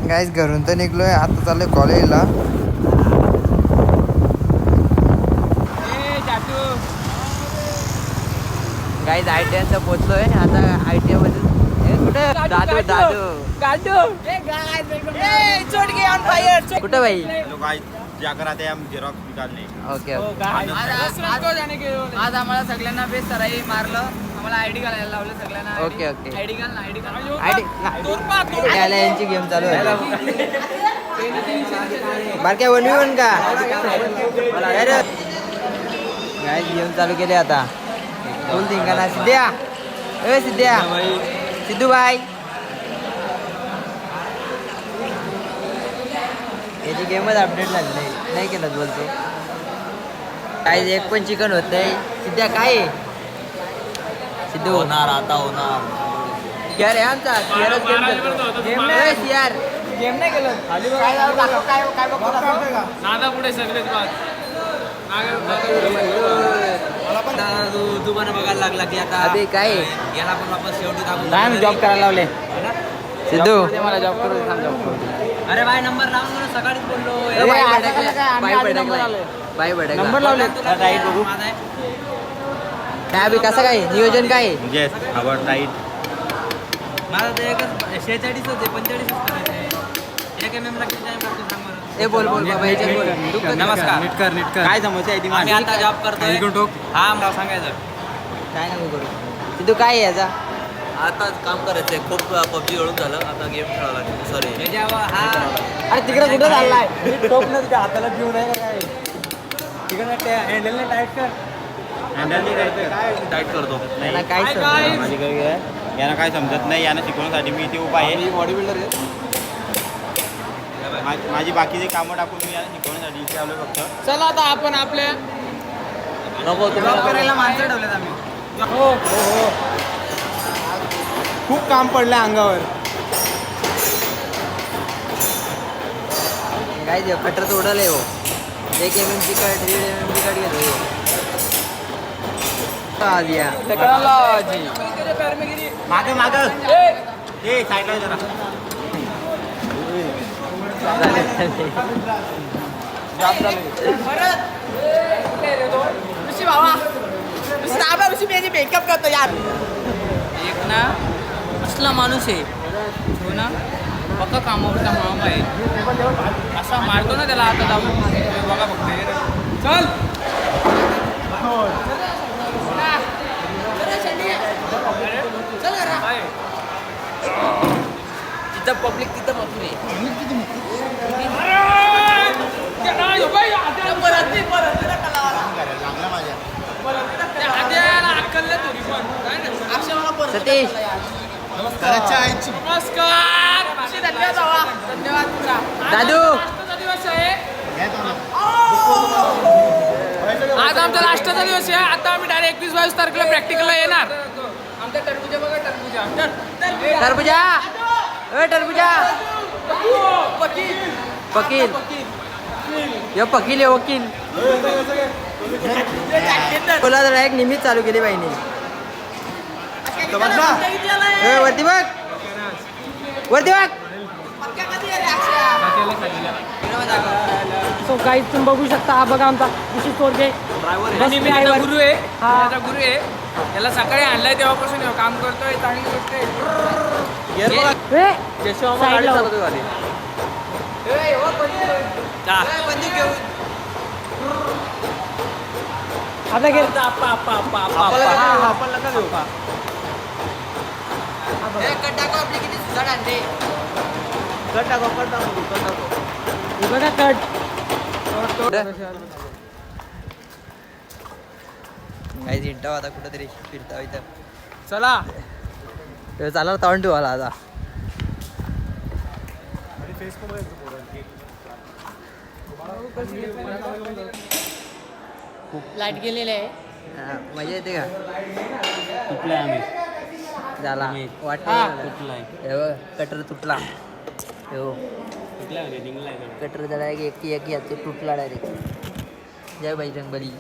Guys घरून तर निघलोय, आता चाललोय कॉलेजला. गाईज ITI पोहोचलोय आता. ITI मधून कुठे दादू कुठे भाई? जाकर आते हम जेरॉक्स निकालने. ओके आज आम्हाला सगळ्यांना बेस सराई मारलं, आम्हाला आयडी घालायला लावलं सगळ्यांना. Okay okay. आयडी घाल यांची गेम चालू आहे. बारक्या 1v1 का? गाईज गेम चालू केले आता. बोल धिंगाणा. सिद्ध्या ए सिद्ध्या, सिद्धू भाई याची गेमच अपडेट झाली नाही केलं बोलतो. काही एक पण चिकन होत नाही. सिद्ध्या काय आहे? सिद्धू होणार आता होणार. यार आमचा यार गेम नाही केलं. नादा पुढे सगळेच तू पण बघायला लागला की आता अबे काय याला पण वापस शेवटी दाखवू. काय मी जॉब करायला लावले. सिद्धू मला जॉब करू जॉब. अरे बाय नंबर लावून म्हणून सकाळीच बोललो. बाय भडकला नंबर लावले. राईट बघू. काय अभि कसं काय नियोजन काय आहे? Yes about right. माझं ते एकच 46 होते 45 करायचे. एक MM ला किती टाइम लागतो सांग मला. ए बोल बोल बाबा याच्यात बोल. तू कर. नमस्कार. नीट कर काय समस्या आहे ती माझी? आम्ही आता जॉब करतोय. हा मला सांगायचं. काय नको करू. सिद्धू काय आहे याचा? आता काम करायचंय. खूप PUBG वळून झालं, आता गेम खेळायला लागेल. सॉरी. हा अरे तिकडे कुठं चाललाय? हाताला घेऊन आहे का काय? तिकडे हँडलने टाईट कर. हँडल नाही करायचं. टाईट करतो. याला काय समजलं? माझी काय आहे, यांना काय समजत नाही. यांना शिकवण्यासाठी मी इथे उभा आहे. बॉडी बिल्डर आहे. माझी बाकीची कामं टाकून मी यांना शिकवण्यासाठी इथे आलो फक्त. चला आता आपण आपल्या जॉब करायला माणसं ठेवलेत आम्ही. हो. खूप काम पडलं अंगावर. काय दे कटर तर उडाले हो. 1 MM ची कट 1.5 MM ची कट घेतो आलिया. टेक्नॉलॉजी. मागे ए साईडला जरा. मेकअप करतो यार. एक ना असला माणूस आहे तो ना पक्का कामावरचा मामा आहे. असा मारतो ना त्याला आता दाबून. बघा फक्त चल. तिथं पब्लिक तिथं बसली. सतीश नमस्कार. धन्यवाद. दादू आज आमचा लास्टचा दिवस आहे. आता आम्ही डायरेक्ट 21-22 तारखेला प्रॅक्टिकलला येणार. आमच्या टरबुजा बघा. टरबुजा ए टरबुजा. वकील यो पकील आहे वकील. बोला तर एक निमित्त चालू केली बाईने. वरती बघ सो गाईज तुम्ही बघू शकता. हा बघा आमचा विशेष पोरगे गुरु आहे. हा गुरु आहे. याला सकाळी आणलाय तेव्हापासून काम करतोय. चांगली गोष्ट काही जिंटाव आता कुठंतरी फिरता इथं. चला चालणार तावण ठेवाला आता. लाईट गेलेले आहे. मजा येते का? तुटलाय आम्ही. झाला वाटलं. कटर तुटला. कटर जरा एक याचं तुटला डायरेक्ट. जय बाई जंगबली.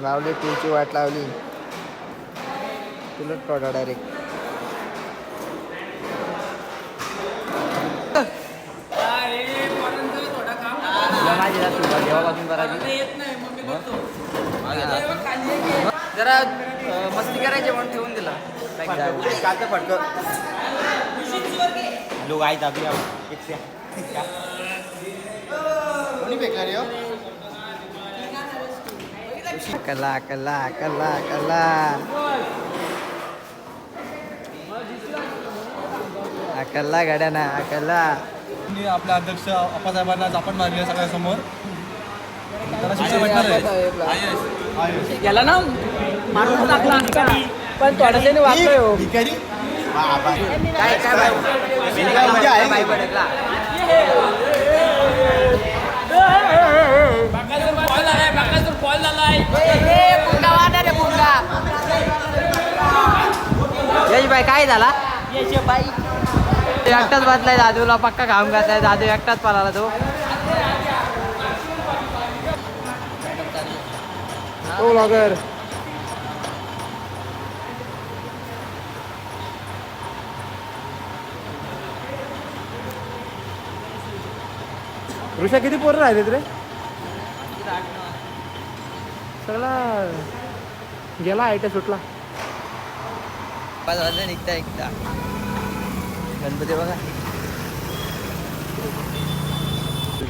लावले तुळची वाट लावली. तुलट पडा डायरेक्ट. माझी जास्त जेव्हापासून करायची येत नाही मग मी करतो. जरा मस्ती करायची म्हणून ठेवून दिला कालचं फटकं लोक आहेत अभि कोणी फेकला रे हो? कला कला कला कला अकल्ला गाड्या ना अकल्ला मी आपल्या अध्यक्ष अप्पासाहेबांना आपण मारले सगळ्यासमोर त्याला शिक्षा भेटणार आहे. याला ना मारून टाकला असता पण थोडंसं वाचतोय हो. भिकारी? काय काय बाई बाई भडकला बॉल झालाय यश बाई काय झाला बाई एकटाच बसलाय दादूला पक्का काम करताय दादू एकटाच पळाला तो ब्लॉगर ऋषा किती पोरं राहिलेत रे सगळा गेला आयट्या सुटला 5 वाजता निघता गणपती बघा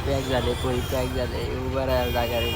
पॅक झाले पोळी पॅक झाले उभं राहायला जागा रे